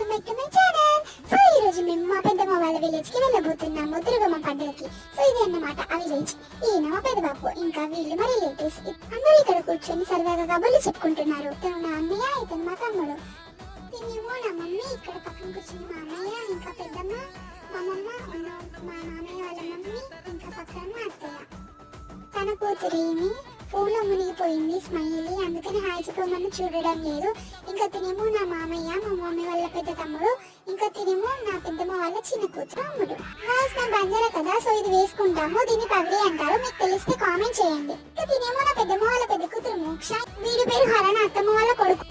Back to my channel. So ఈ రోజు మేము మా పెద్దమ్మ వాళ్ళ విలేజ్ కి వెళ్ళబోతున్నాము దుర్గమ్మ పండుగకి. సో ఇది అన్నమాట ఆ విలేజ్. ఈయన మా పెద్ద బాబు, ఇంకా వీళ్ళు మా రిలేటివ్స్. అందరూ ఇక్కడ కూర్చొని సరదాగా కబుర్లు చెప్పుకుంటున్నారు. ఇతను నా అన్నయ్య, ఇతను మా తమ్ముడు. తినేమో నా మమ్మీ, ఇక్కడ పక్కన కూర్చుని మా అన్నయ్య, ఇంకా పెద్దమ్మ, మా మమ్మ, మా మామయ్య వాళ్ళ మమ్మీ, ఇంకా పక్కన మా అత్తయ్య. తన కూతురు ఏమి ఫోన్ లో మునిగిపోయింది స్మైలీ, అందుకని హాయ్ చెప్పమని చూడడం లేదు. ఇంకా తినేమో నా మామయ్య, మా మమ్మీ వాళ్ళ పెద్ద తమ్ముడు, ఇంకా తినేమో నా పెద్దమ్మ వాళ్ళ చిన్న కూతురు అమ్ముడు. గాయ్స్ మేము బంజారా కదా, సో ఇది వేసుకుంటాము. దీన్ని పగడి అంటారు, మీకు తెలిస్తే కామెంట్ చేయండి. ఇంకా తినేమో నా పెద్దమ్మ వాళ్ళ పెద్ద కూతురు మోక్ష, వీడి పేరు హరణ, అత్తమ్మ వాళ్ళ కొడుకు.